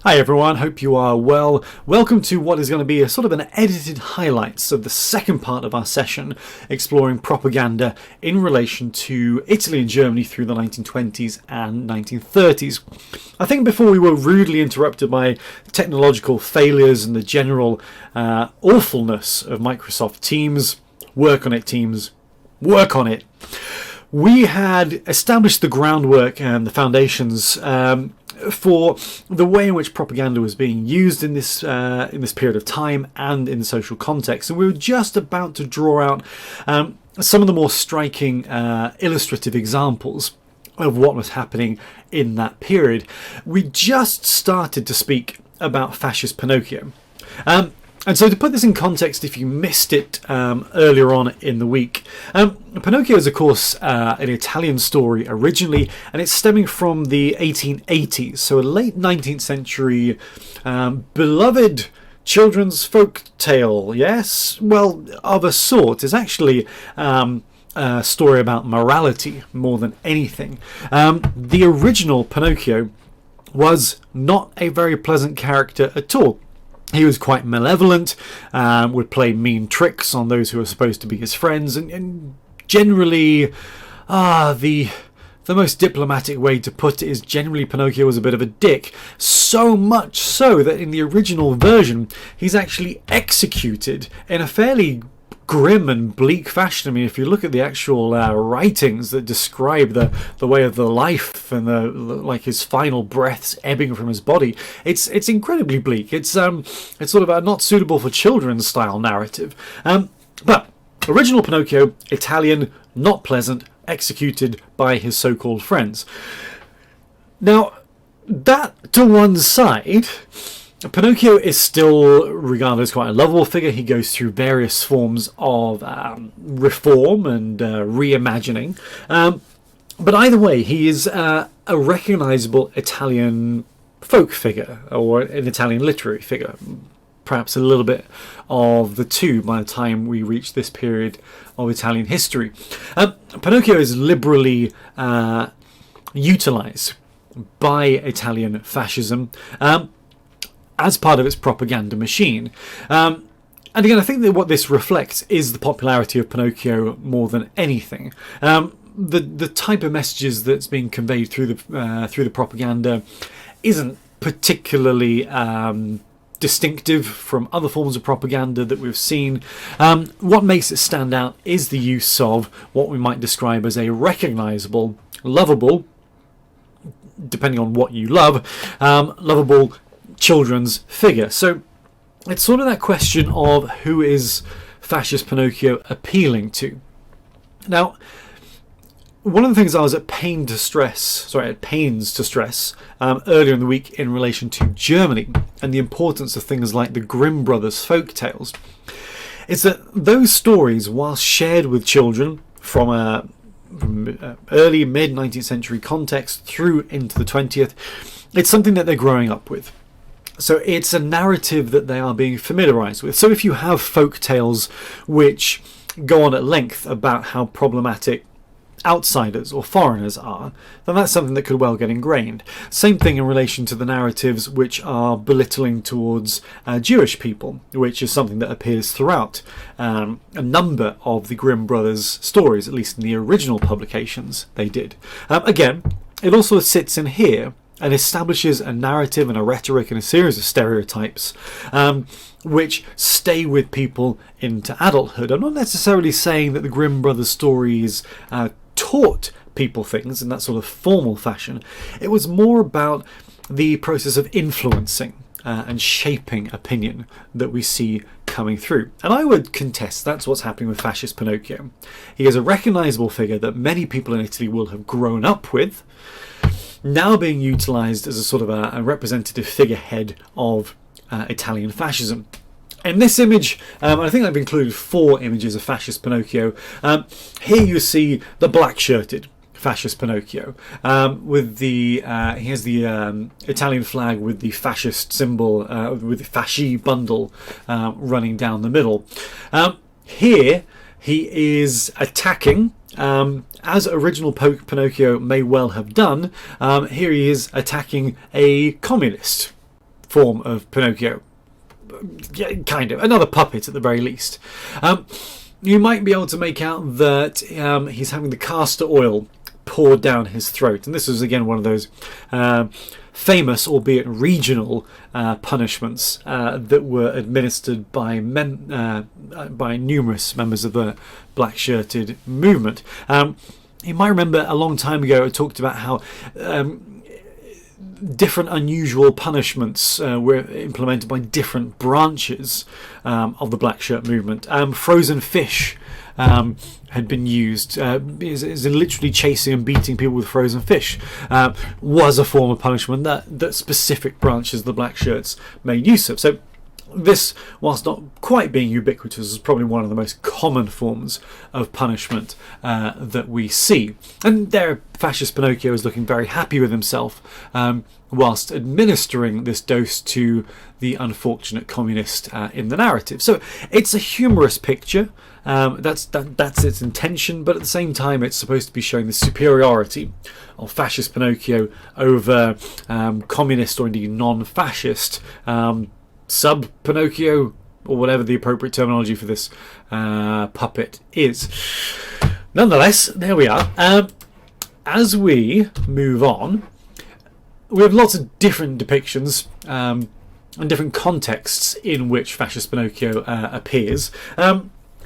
Hi everyone, hope you are well. Welcome to what is going to be a sort of an edited highlights of the second part of our session exploring propaganda in relation to Italy and Germany through the 1920s and 1930s. I think before we were rudely interrupted by technological failures and the general awfulness of Microsoft Teams, work on it, we had established the groundwork and the foundations for the way in which propaganda was being used in this period of time and in the social context, and we were just about to draw out some of the more striking illustrative examples of what was happening in that period. We just started to speak about fascist Pinocchio. And so to put this in context, if you missed it earlier on in the week, Pinocchio is of course an Italian story originally, and it's stemming from the 1880s, so a late 19th century beloved children's folk tale, yes? Well, of a sort. It's actually a story about morality more than anything. The original Pinocchio was not a very pleasant character at all. He was quite malevolent, would play mean tricks on those who were supposed to be his friends, and generally, the most diplomatic way to put it is generally Pinocchio was a bit of a dick. So much so that in the original version, he's actually executed in a fairly grim and bleak fashion. I mean, if you look at the actual writings that describe the way of the life and like his final breaths ebbing from his body, it's incredibly bleak. It's sort of a not suitable for children style narrative. But original Pinocchio, Italian, not pleasant, executed by his so-called friends. Now, that to one side, Pinocchio is still regarded as quite a lovable figure. He goes through various forms of reform and reimagining. But either way, he is a recognisable Italian folk figure, or an Italian literary figure. Perhaps a little bit of the two by the time we reach this period of Italian history. Pinocchio is liberally utilised by Italian fascism as part of its propaganda machine. And again, I think that what this reflects is the popularity of Pinocchio more than anything. The type of messages that's being conveyed through the propaganda isn't particularly distinctive from other forms of propaganda that we've seen. What makes it stand out is the use of what we might describe as a recognisable, lovable, depending on what you love, lovable children's figure. So it's sort of that question of who is fascist Pinocchio appealing to. Now, one of the things I was at pains to stress earlier in the week in relation to Germany and the importance of things like the Grimm brothers folk tales is that those stories, while shared with children from early mid 19th century context through into the 20th, it's something that they're growing up with. So it's a narrative that they are being familiarised with. So if you have folk tales which go on at length about how problematic outsiders or foreigners are, then that's something that could well get ingrained. Same thing in relation to the narratives which are belittling towards Jewish people, which is something that appears throughout a number of the Grimm brothers' stories, at least in the original publications they did. Again, it also sits in here and establishes a narrative and a rhetoric and a series of stereotypes which stay with people into adulthood. I'm not necessarily saying that the Grimm brothers' stories taught people things in that sort of formal fashion. It was more about the process of influencing and shaping opinion that we see coming through. And I would contest that's what's happening with fascist Pinocchio. He is a recognisable figure that many people in Italy will have grown up with, now being utilised as a sort of a representative figurehead of Italian fascism. In this image, I think I've included 4 images of fascist Pinocchio. Here you see the black-shirted fascist Pinocchio with the he has the Italian flag with the fascist symbol with the fasci bundle running down the middle. Here he is attacking, as original Pinocchio may well have done. Here he is attacking a communist. form of Pinocchio. Yeah, kind of. Another puppet at the very least. You might be able to make out that he's having the castor oil poured down his throat. And this is, again, one of those famous, albeit regional, punishments that were administered by numerous members of the black-shirted movement. You might remember a long time ago I talked about how different unusual punishments were implemented by different branches of the black shirt movement. Frozen fish had been used, is literally chasing and beating people with frozen fish, was a form of punishment that specific branches of the black shirts made use of. So this, whilst not quite being ubiquitous, is probably one of the most common forms of punishment that we see. And there, fascist Pinocchio is looking very happy with himself whilst administering this dose to the unfortunate communist in the narrative. So it's a humorous picture. That's its intention, but at the same time it's supposed to be showing the superiority of fascist Pinocchio over communist or indeed non-fascist sub-Pinocchio, or whatever the appropriate terminology for this puppet is. Nonetheless, there we are. As we move on, we have lots of different depictions and different contexts in which fascist Pinocchio appears.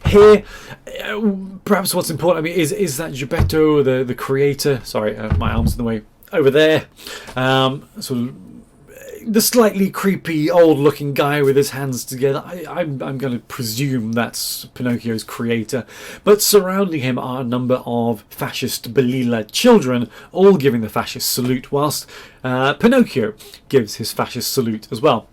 Here, perhaps what's important, is that Geppetto, the creator. Sorry, my arm's in the way. Over there, sort of the slightly creepy, old-looking guy with his hands together. I'm going to presume that's Pinocchio's creator. But surrounding him are a number of fascist Balila children, all giving the fascist salute, whilst Pinocchio gives his fascist salute as well.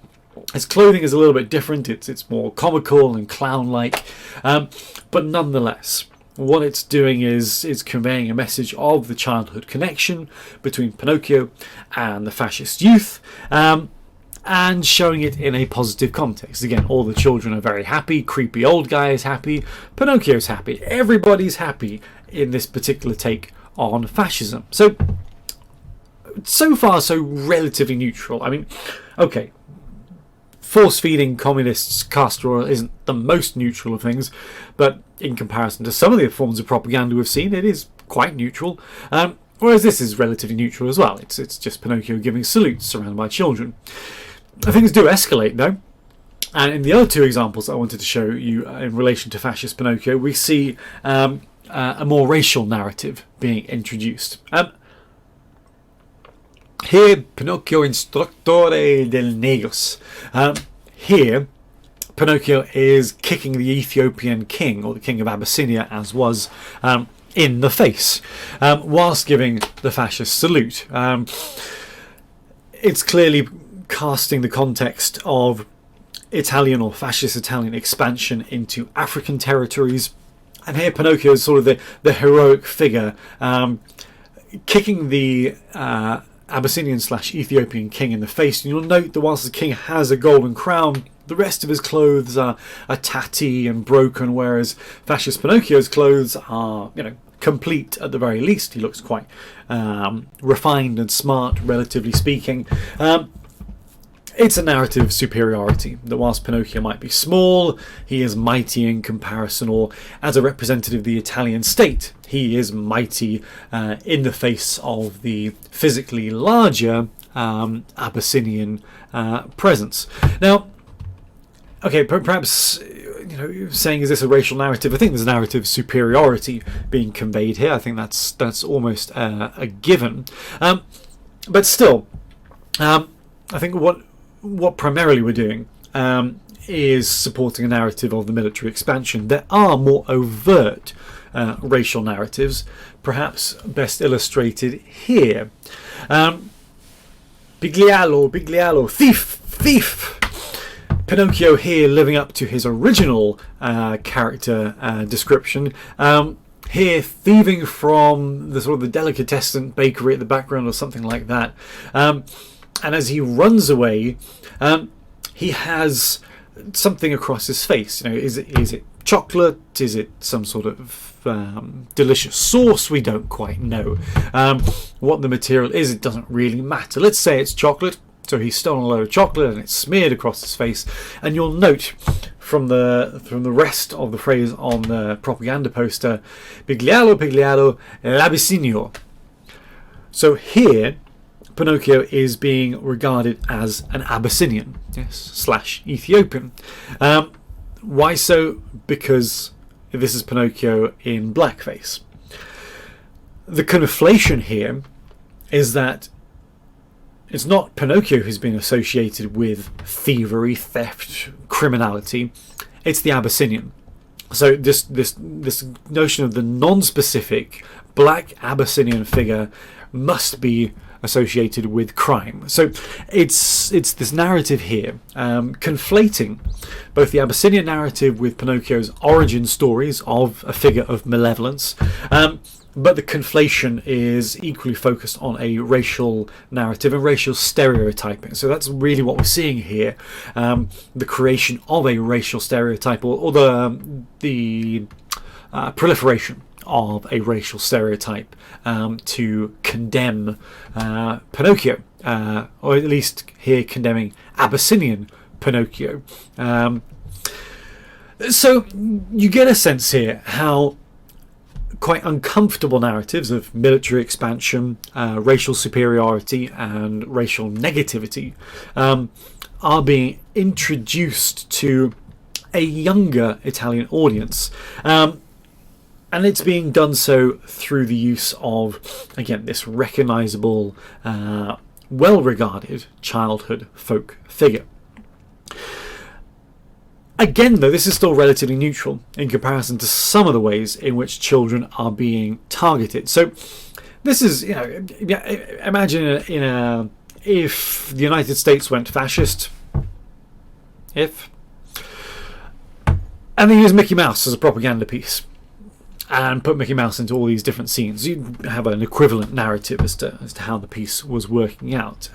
His clothing is a little bit different. It's more comical and clown-like, but nonetheless, what it's doing is conveying a message of the childhood connection between Pinocchio and the fascist youth, and showing it in a positive context. Again, all the children are very happy. Creepy old guy is happy. Pinocchio's happy. Everybody's happy in this particular take on fascism. So far, so relatively neutral. Okay. Force-feeding communists castor oil isn't the most neutral of things, but in comparison to some of the forms of propaganda we've seen, it is quite neutral. Whereas this is relatively neutral as well. It's just Pinocchio giving salutes surrounded by children. Things do escalate though, and in the other two examples I wanted to show you in relation to fascist Pinocchio, we see a more racial narrative being introduced. Here, Pinocchio Instruttore del Negros. Here, Pinocchio is kicking the Ethiopian king, or the king of Abyssinia as was, in the face, whilst giving the fascist salute. It's clearly casting the context of Italian or fascist Italian expansion into African territories. And here Pinocchio is sort of the heroic figure, kicking the Abyssinian / Ethiopian king in the face. And you'll note that whilst the king has a golden crown, the rest of his clothes are tatty and broken, whereas fascist Pinocchio's clothes are, complete at the very least. He looks quite refined and smart, relatively speaking. It's a narrative of superiority, that whilst Pinocchio might be small, he is mighty in comparison, or as a representative of the Italian state, he is mighty in the face of the physically larger Abyssinian presence. Now, okay, perhaps saying, is this a racial narrative? I think there's a narrative of superiority being conveyed here. I think that's almost a given. But still, I think what primarily we're doing is supporting a narrative of the military expansion. There are more overt racial narratives, perhaps best illustrated here. Biglialo, thief! Pinocchio here living up to his original character description. Here thieving from the sort of the delicatessen bakery at the background or something like that. And as he runs away, he has something across his face. Is it chocolate? Is it some sort of delicious sauce? We don't quite know. What the material is, it doesn't really matter. Let's say it's chocolate. So he's stolen a load of chocolate and it's smeared across his face. And you'll note from the rest of the phrase on the propaganda poster, piglialo, piglialo, l'Abisinio. So here, Pinocchio is being regarded as an Abyssinian, yes, / Ethiopian. Why so? Because this is Pinocchio in blackface. The conflation here is that it's not Pinocchio who's been associated with thievery, theft, criminality. It's the Abyssinian. So this notion of the non-specific black Abyssinian figure must be associated with crime. So it's this narrative here, conflating both the Abyssinian narrative with Pinocchio's origin stories of a figure of malevolence, but the conflation is equally focused on a racial narrative and racial stereotyping. So that's really what we're seeing here, the creation of a racial stereotype, or the proliferation of a racial stereotype to condemn Pinocchio, or at least here condemning Abyssinian Pinocchio. So you get a sense here how quite uncomfortable narratives of military expansion, racial superiority and racial negativity are being introduced to a younger Italian audience. And it's being done so through the use of, again, this recognisable, well-regarded childhood folk figure. Again, though, this is still relatively neutral in comparison to some of the ways in which children are being targeted. So this is, imagine if the United States went fascist, and they used Mickey Mouse as a propaganda piece, and put Mickey Mouse into all these different scenes, you have an equivalent narrative as to how the piece was working out.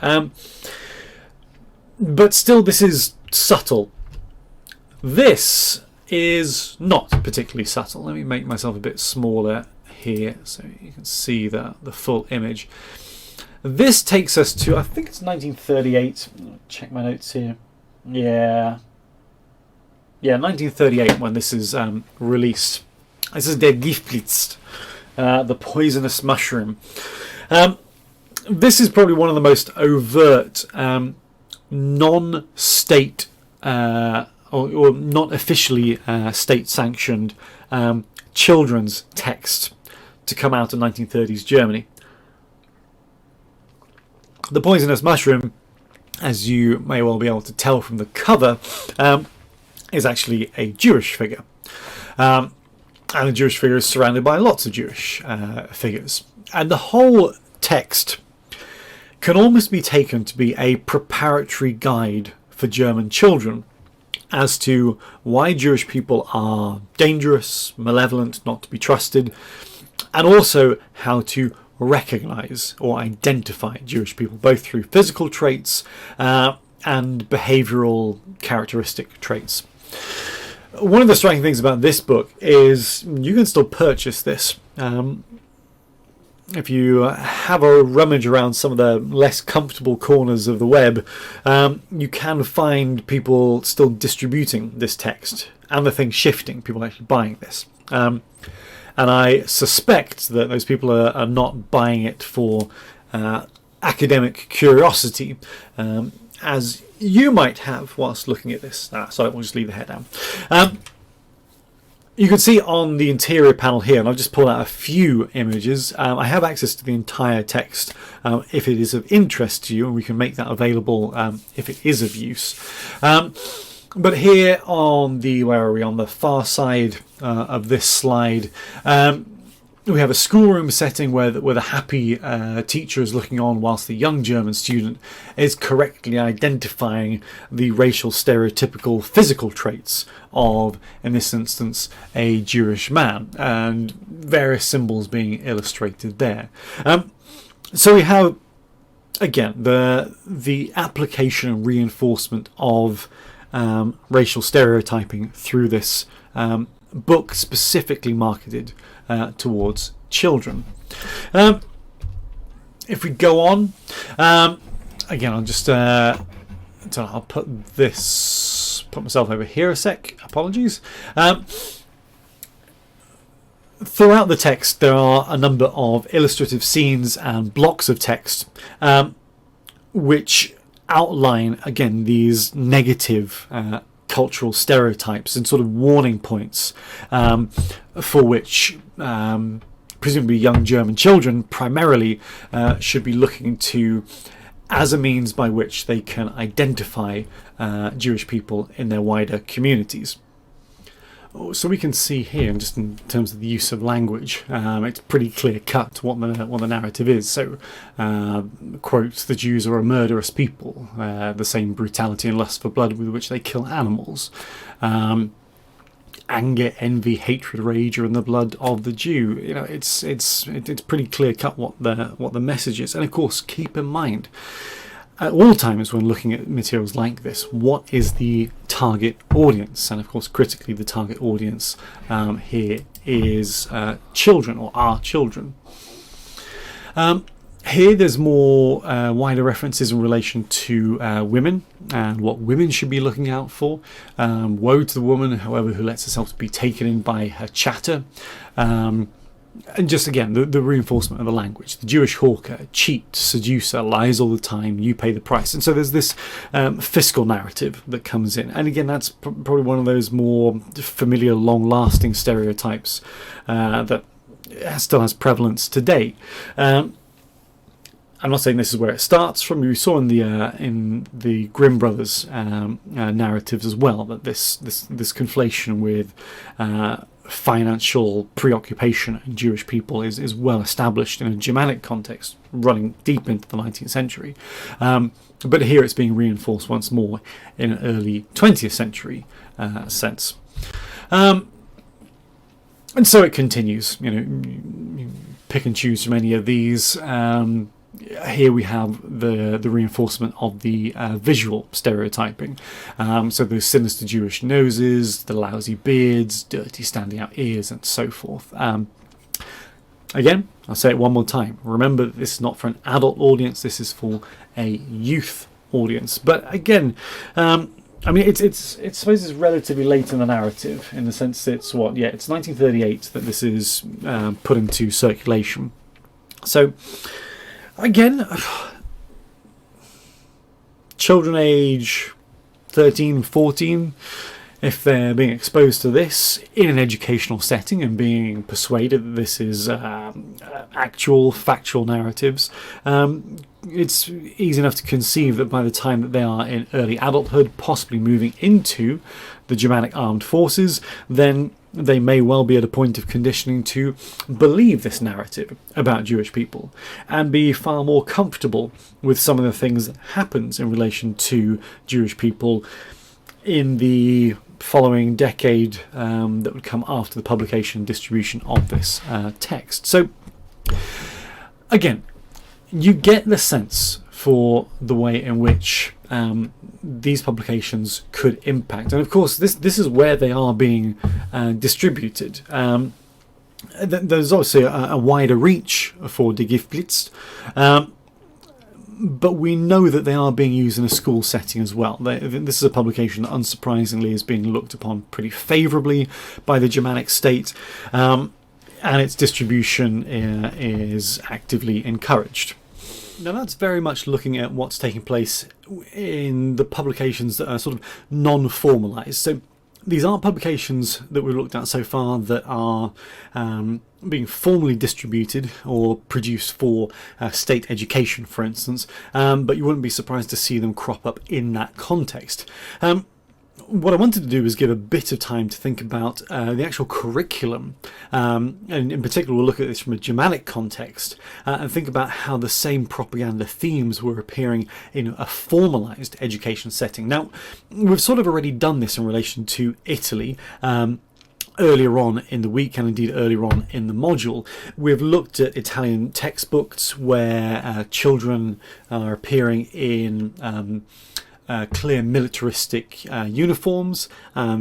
But still, this is subtle. This is not particularly subtle. Let me make myself a bit smaller here so you can see the full image. This takes us to, I think it's 1938. Check my notes here. Yeah, 1938 when this is released. This is Der Giftblitz, the poisonous mushroom. This is probably one of the most overt non-state or not officially state-sanctioned children's text to come out of 1930s Germany. The poisonous mushroom, as you may well be able to tell from the cover, is actually a Jewish figure. And the Jewish figure is surrounded by lots of Jewish figures. And the whole text can almost be taken to be a preparatory guide for German children as to why Jewish people are dangerous, malevolent, not to be trusted, and also how to recognize or identify Jewish people, both through physical traits and behavioral characteristic traits. One of the striking things about this book is you can still purchase this. If you have a rummage around some of the less comfortable corners of the web, you can find people still distributing this text, and the thing shifting, people actually buying this. And I suspect that those people are not buying it for academic curiosity, as you might have whilst looking at this. Sorry, we'll just leave the head down. You can see on the interior panel here, and I've just pulled out a few images. I have access to the entire text if it is of interest to you, and we can make that available if it is of use. But here on the, where are we, on the far side of this slide, we have a schoolroom setting where the happy teacher is looking on whilst the young German student is correctly identifying the racial stereotypical physical traits of, in this instance, a Jewish man, and various symbols being illustrated there. So we have, again, the application and reinforcement of racial stereotyping through this book specifically marketed towards children. If we go on, again, I'll put myself over here a sec. Apologies. Throughout the text, there are a number of illustrative scenes and blocks of text which outline, again, these negative cultural stereotypes and sort of warning points for which presumably young German children primarily should be looking to as a means by which they can identify Jewish people in their wider communities. So we can see here, just in terms of the use of language, it's pretty clear cut what the narrative is. So, quotes, "The Jews are a murderous people, the same brutality and lust for blood with which they kill animals. Anger, envy, hatred, rage are in the blood of the Jew." You know, it's pretty clear cut what the message is. And of course, keep in mind, at all times when looking at materials like this, what is the target audience? And of course, critically, the target audience here is children, or are children. Here there's more wider references in relation to women and what women should be looking out for. Woe to the woman, however, who lets herself be taken in by her chatter. And just again, the reinforcement of the language. The Jewish hawker, cheat, seducer, lies all the time, you pay the price. And so there's this fiscal narrative that comes in. And again, that's probably one of those more familiar, long-lasting stereotypes that still has prevalence today. I'm not saying this is where it starts from. We saw in the Grimm brothers narratives as well that this conflation with financial preoccupation in Jewish people is well established in a Germanic context, running deep into the 19th century. But here it's being reinforced once more in an early 20th century sense. And so it continues. You know, you pick and choose from any of these. Here we have the reinforcement of the visual stereotyping. So those sinister Jewish noses, the lousy beards, dirty standing out ears, and so forth. Again, I'll say it one more time. Remember, this is not for an adult audience. This is for a youth audience. But again, I mean, I suppose it's relatively late in the narrative, in the sense that it's 1938 that this is put into circulation. So, again, children age 13, 14, if they're being exposed to this in an educational setting and being persuaded that this is actual, factual narratives, it's easy enough to conceive that by the time that they are in early adulthood, possibly moving into the Germanic armed forces, then they may well be at a point of conditioning to believe this narrative about Jewish people and be far more comfortable with some of the things that happens in relation to Jewish people in the following decade that would come after the publication and distribution of this text. So again, you get the sense for the way in which these publications could impact. And of course, this is where they are being distributed. There's obviously a wider reach for Die Giftblitz, but we know that they are being used in a school setting as well. This is a publication that unsurprisingly is being looked upon pretty favourably by the Germanic state, and its distribution is actively encouraged. Now that's very much looking at what's taking place in the publications that are sort of non-formalised. So these aren't publications that we've looked at so far that are being formally distributed or produced for state education, for instance, but you wouldn't be surprised to see them crop up in that context. What I wanted to do was give a bit of time to think about the actual curriculum, and in particular we'll look at this from a Germanic context and think about how the same propaganda themes were appearing in a formalised education setting. Now, we've sort of already done this in relation to Italy. Earlier on in the week, and indeed earlier on in the module, we've looked at Italian textbooks where children are appearing in clear militaristic uniforms,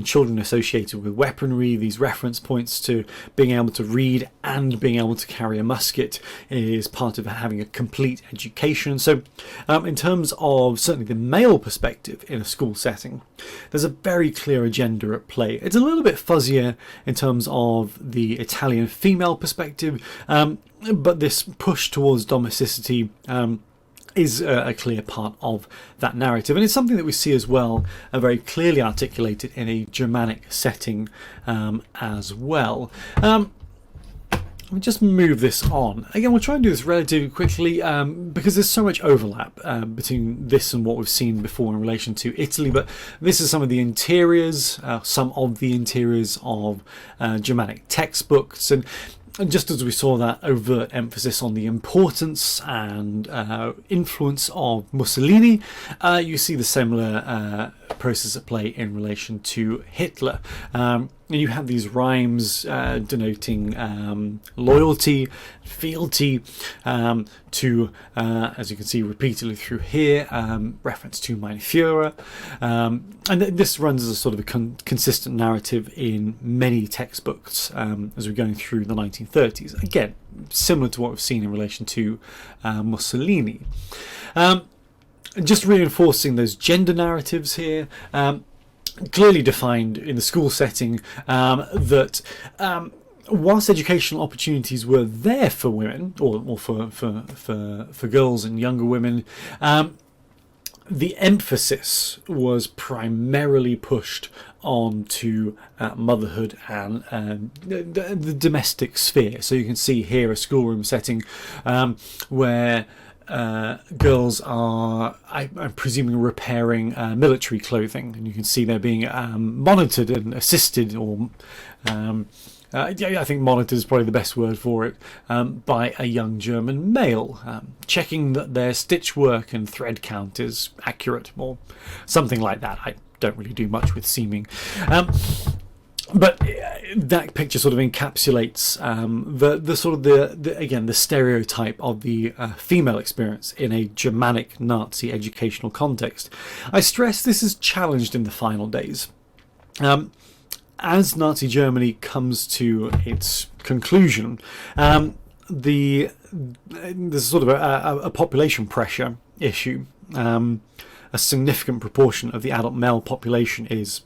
children associated with weaponry, these reference points to being able to read and being able to carry a musket is part of having a complete education. So in terms of certainly the male perspective in a school setting, there's a very clear agenda at play. It's a little bit fuzzier in terms of the Italian female perspective, but this push towards domesticity is a clear part of that narrative, and it's something that we see as well very clearly articulated in a Germanic setting as well. Let me just move this on. Again, we'll try and do this relatively quickly because there's so much overlap between this and what we've seen before in relation to Italy, but this is some of the interiors, of Germanic textbooks, and just as we saw that overt emphasis on the importance and influence of Mussolini, you see the similar process at play in relation to Hitler. You have these rhymes denoting loyalty, fealty to, as you can see repeatedly through here, reference to Mein Führer. And this runs as a sort of a consistent narrative in many textbooks as we're going through the 1930s. Again, similar to what we've seen in relation to Mussolini. Just reinforcing those gender narratives here. Clearly defined in the school setting that whilst educational opportunities were there for women or for girls and younger women, the emphasis was primarily pushed onto motherhood and the domestic sphere. So you can see here a schoolroom setting where girls are, I'm presuming, repairing military clothing, and you can see they're being monitored and assisted, or I think monitored is probably the best word for it, by a young German male, checking that their stitch work and thread count is accurate, or something like that. I don't really do much with seaming. But that picture sort of encapsulates the sort of the stereotype of the female experience in a Germanic Nazi educational context. I stress this is challenged in the final days. As Nazi Germany comes to its conclusion, there's sort of a population pressure issue. A significant proportion of the adult male population is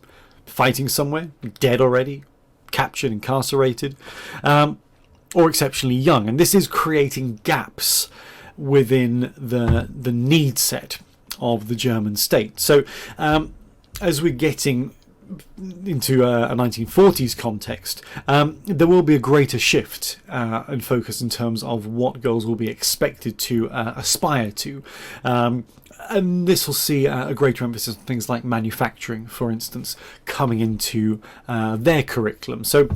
fighting somewhere, dead already, captured, incarcerated, or exceptionally young, and this is creating gaps within the need set of the German state. So as we're getting into a 1940s context, there will be a greater shift and focus in terms of what girls will be expected to aspire to. And this will see a greater emphasis on things like manufacturing, for instance, coming into their curriculum. So,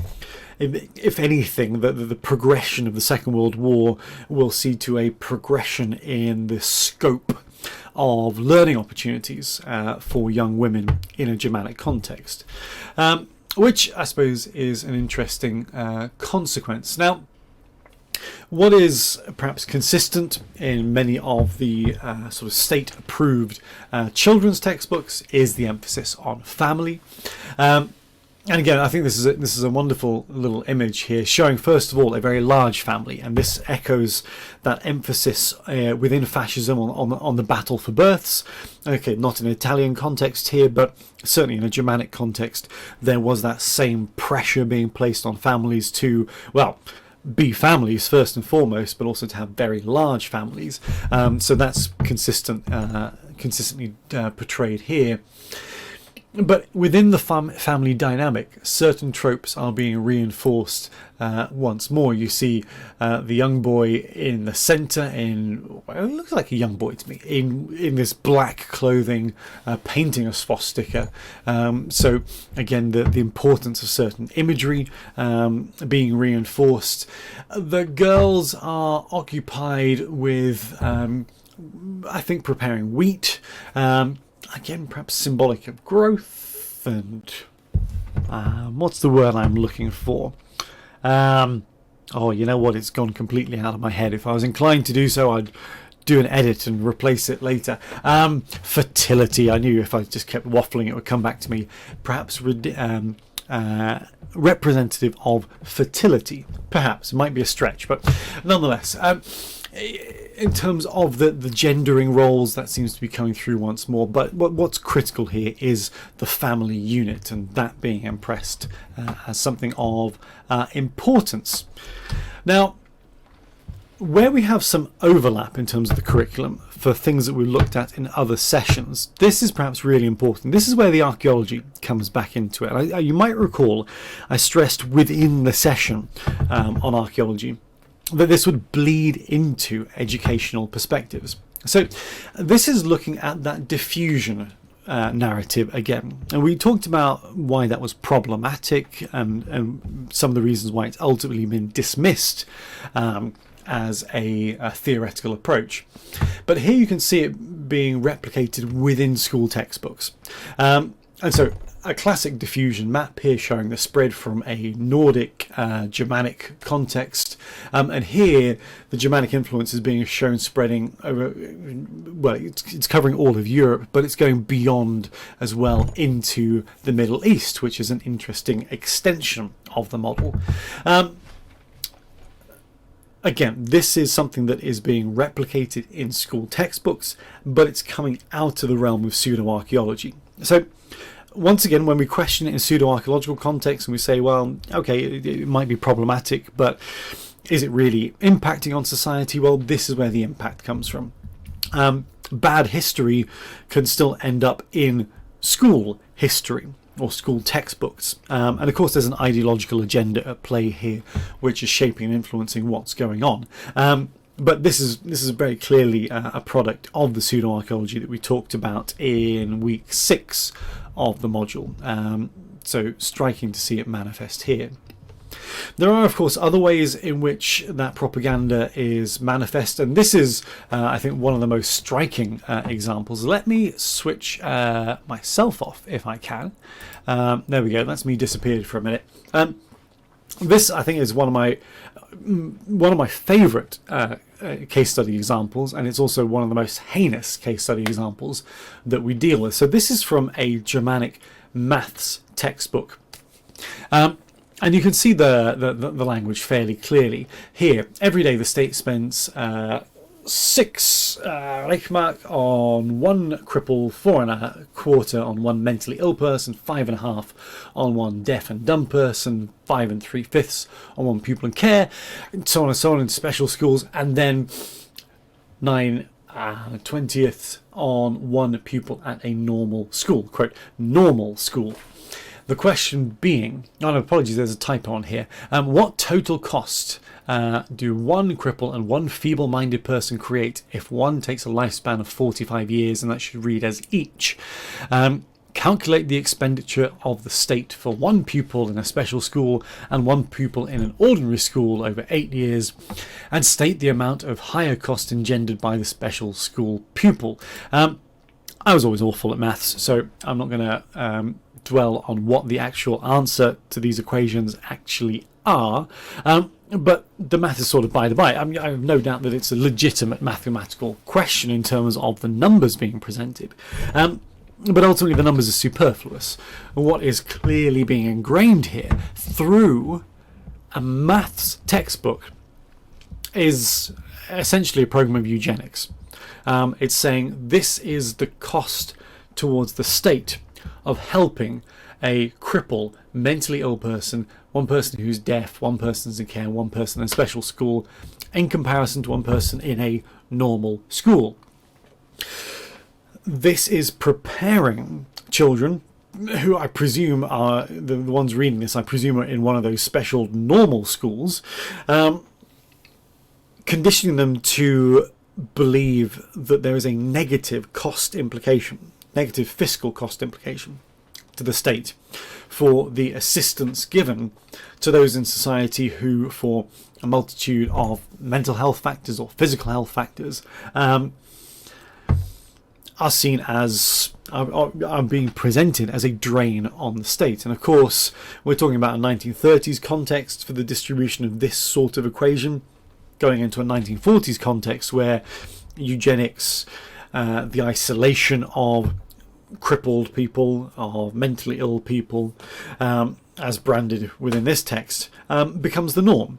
if anything, the progression of the Second World War will see to a progression in the scope of learning opportunities for young women in a Germanic context, which I suppose is an interesting consequence. Now, what is perhaps consistent in many of the sort of state-approved children's textbooks is the emphasis on family. And again, I think this is a wonderful little image here, showing first of all a very large family, and this echoes that emphasis within fascism on the battle for births. Okay, not in an Italian context here, but certainly in a Germanic context, there was that same pressure being placed on families to, well, be families first and foremost, but also to have very large families. So that's consistently portrayed here. But within the family dynamic, certain tropes are being reinforced once more. You see the young boy in the centre, it looks like a young boy to me, in this black clothing, painting a swastika. So again, the importance of certain imagery being reinforced. The girls are occupied with, I think, preparing wheat. Again, perhaps symbolic of growth and what's the word I'm looking for? Oh, you know what? It's gone completely out of my head. If I was inclined to do so, I'd do an edit and replace it later. Fertility. I knew if I just kept waffling it would come back to me. Perhaps representative of fertility. Perhaps. It might be a stretch, but nonetheless. In terms of the gendering roles, that seems to be coming through once more. But what's critical here is the family unit, and that being impressed as something of importance. Now, where we have some overlap in terms of the curriculum for things that we looked at in other sessions, this is perhaps really important. This is where the archaeology comes back into it. You might recall I stressed within the session on archaeology that this would bleed into educational perspectives. So this is looking at that diffusion narrative again, and we talked about why that was problematic and some of the reasons why it's ultimately been dismissed as a theoretical approach. But here you can see it being replicated within school textbooks. And so a classic diffusion map here showing the spread from a Nordic Germanic context, and here the Germanic influence is being shown spreading over, well, it's covering all of Europe, but it's going beyond as well into the Middle East, which is an interesting extension of the model. Again, this is something that is being replicated in school textbooks, but it's coming out of the realm of pseudo-archaeology. So once again, when we question it in pseudo-archaeological context and we say, well, okay, it might be problematic, but is it really impacting on society? Well, this is where the impact comes from. Bad history can still end up in school history or school textbooks. And of course, there's an ideological agenda at play here, which is shaping and influencing what's going on. But this is very clearly a product of the pseudo-archaeology that we talked about in week 6 of the module. So striking to see it manifest here. There are, of course, other ways in which that propaganda is manifest, and this is, I think, one of the most striking examples. Let me switch myself off if I can. There we go. That's me disappeared for a minute. This, I think, is one of my favourite case study examples, and it's also one of the most heinous case study examples that we deal with. So this is from a Germanic maths textbook. And you can see the language fairly clearly here. Every day the state spends 6 Reichmark on one cripple, 4.25 on one mentally ill person, 5.5 on one deaf and dumb person, 5 3/5 on one pupil in care, and so on in special schools, and then 9/20 on one pupil at a normal school. Quote, normal school. The question being, oh no, apologies, there's a typo on here. What total cost do one cripple and one feeble-minded person create if one takes a lifespan of 45 years, and that should read as each? Calculate the expenditure of the state for one pupil in a special school and one pupil in an ordinary school over 8 years, and state the amount of higher cost engendered by the special school pupil. I was always awful at maths, so I'm not going to dwell on what the actual answer to these equations actually are, but the math is sort of by the by. I have no doubt that it's a legitimate mathematical question in terms of the numbers being presented, but ultimately the numbers are superfluous. What is clearly being ingrained here through a maths textbook is essentially a program of eugenics. It's saying this is the cost towards the state of helping a cripple, mentally ill person, one person who's deaf, one person's in care, one person in a special school, in comparison to one person in a normal school. This is preparing children, who I presume are the ones reading this, I presume are in one of those special normal schools, conditioning them to believe that there is a negative cost implication, negative fiscal cost implication to the state for the assistance given to those in society who, for a multitude of mental health factors or physical health factors, are seen as are being presented as a drain on the state. And of course, we're talking about a 1930s context for the distribution of this sort of equation, going into a 1940s context where eugenics, the isolation of crippled people, of mentally ill people, as branded within this text, becomes the norm.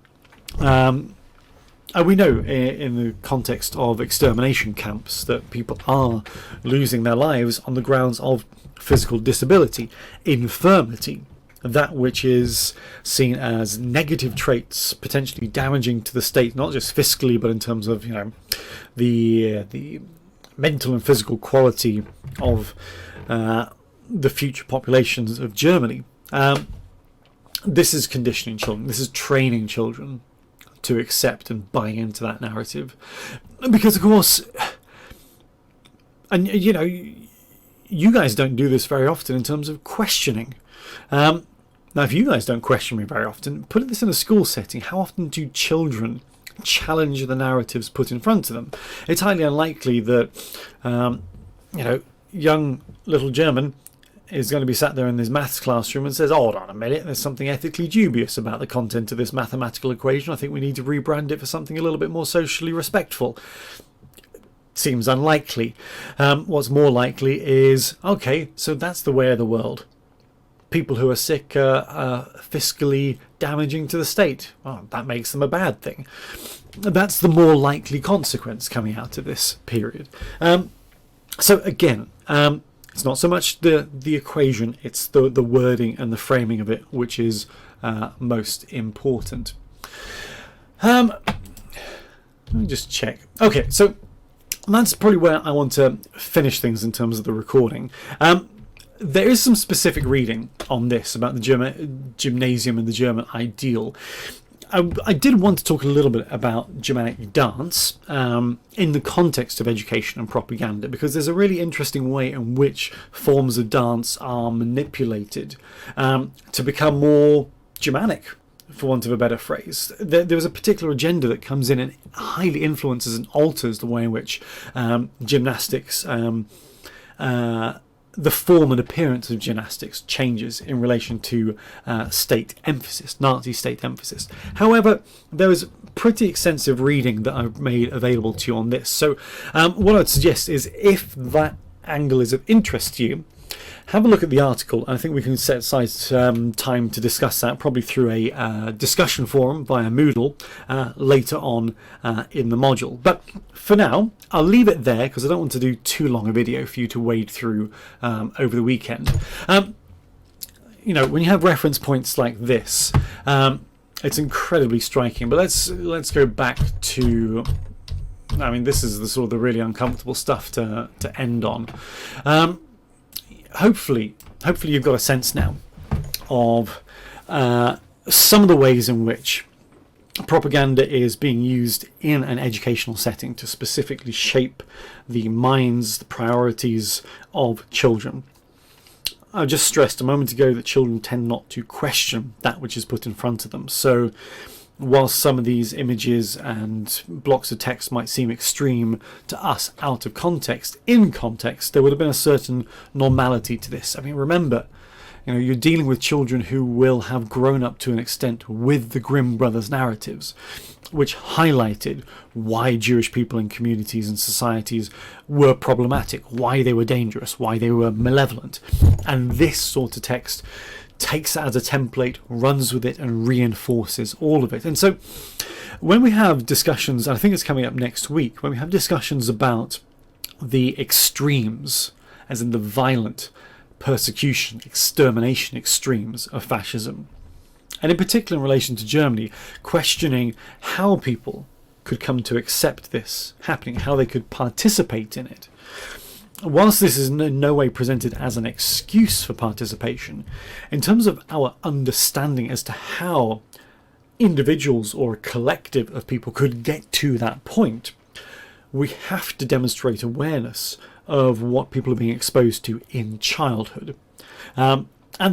And we know in the context of extermination camps that people are losing their lives on the grounds of physical disability, infirmity, that which is seen as negative traits, potentially damaging to the state, not just fiscally, but in terms of, you know, the mental and physical quality of the future populations of Germany. This is conditioning children. This is training children to accept and buy into that narrative, because of course, and you know, you guys don't do this very often in terms of questioning. Now, if you guys don't question me very often, put this in a school setting. How often do children challenge the narratives put in front of them? It's highly unlikely that you know, young little German is going to be sat there in his maths classroom and says, hold on a minute, there's something ethically dubious about the content of this mathematical equation. I think we need to rebrand it for something a little bit more socially respectful. Seems unlikely. What's more likely is, okay, so that's the way of the world. People who are sick are fiscally damaging to the state. Well, that makes them a bad thing. That's the more likely consequence coming out of this period. So again, it's not so much the equation, it's the wording and the framing of it which is most important. Let me just check. Okay, so that's probably where I want to finish things in terms of the recording. There is some specific reading on this about the German gymnasium and the German ideal. I did want to talk a little bit about Germanic dance in the context of education and propaganda, because there's a really interesting way in which forms of dance are manipulated to become more Germanic, for want of a better phrase. There was a particular agenda that comes in and highly influences and alters the way in which gymnastics, the form and appearance of gymnastics changes in relation to state emphasis, Nazi state emphasis. However, there is pretty extensive reading that I've made available to you on this. So what I'd suggest is, if that angle is of interest to you, have a look at the article. I think we can set aside time to discuss that, probably through a discussion forum via Moodle later on in the module. But for now, I'll leave it there because I don't want to do too long a video for you to wade through over the weekend. You know, when you have reference points like this, it's incredibly striking. But let's go back to, I mean, this is the sort of the really uncomfortable stuff to end on. Hopefully you've got a sense now of some of the ways in which propaganda is being used in an educational setting to specifically shape the minds, the priorities of children. I just stressed a moment ago that children tend not to question that which is put in front of them. So whilst some of these images and blocks of text might seem extreme to us out of context, in context there would have been a certain normality to this. I mean, remember, you know, you're dealing with children who will have grown up to an extent with the Grimm brothers narratives, which highlighted why Jewish people in communities and societies were problematic, why they were dangerous, why they were malevolent. And this sort of text takes that as a template, runs with it, and reinforces all of it. And so when we have discussions, and I think it's coming up next week, when we have discussions about the extremes, as in the violent persecution, extermination extremes of fascism, and in particular in relation to Germany, questioning how people could come to accept this happening, how they could participate in it. Whilst this is in no way presented as an excuse for participation, in terms of our understanding as to how individuals or a collective of people could get to that point, we have to demonstrate awareness of what people are being exposed to in childhood. And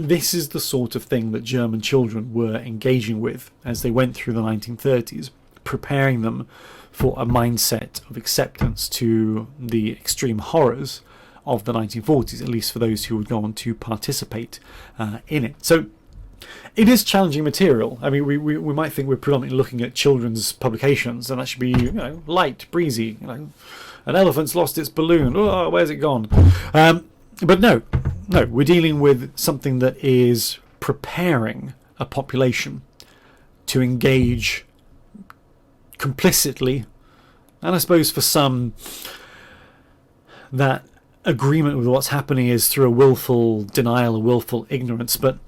this is the sort of thing that German children were engaging with as they went through the 1930s, preparing them for a mindset of acceptance to the extreme horrors of the 1940s, at least for those who would go on to participate in it. So it is challenging material. I mean, we might think we're predominantly looking at children's publications, and that should be, you know, light, breezy, you know, An elephant's lost its balloon. Oh, where's it gone? But no, we're dealing with something that is preparing a population to engage complicitly, and I suppose for some that agreement with what's happening is through a willful denial, a willful ignorance. But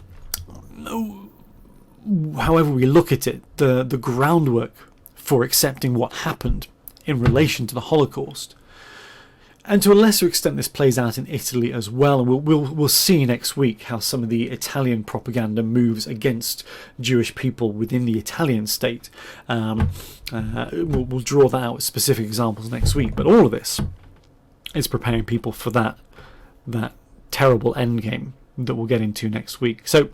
however we look at it, the groundwork for accepting what happened in relation to the Holocaust, and to a lesser extent this plays out in Italy as well, and we'll see next week how some of the Italian propaganda moves against Jewish people within the Italian state. We'll draw that out with specific examples next week, but all of this is preparing people for that terrible endgame that we'll get into next week. So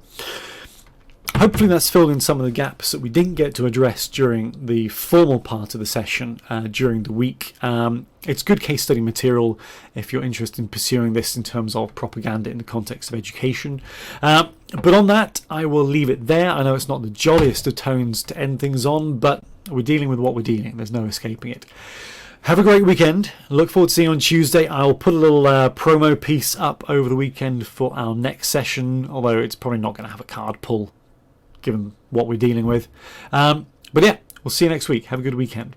hopefully that's filled in some of the gaps that we didn't get to address during the formal part of the session during the week. It's good case study material if you're interested in pursuing this in terms of propaganda in the context of education. But on that, I will leave it there. I know it's not the jolliest of tones to end things on, but we're dealing with what we're dealing. There's no escaping it. Have a great weekend. Look forward to seeing you on Tuesday. I'll put a little promo piece up over the weekend for our next session, although it's probably not going to have a card pull given what we're dealing with. But yeah, we'll see you next week. Have a good weekend.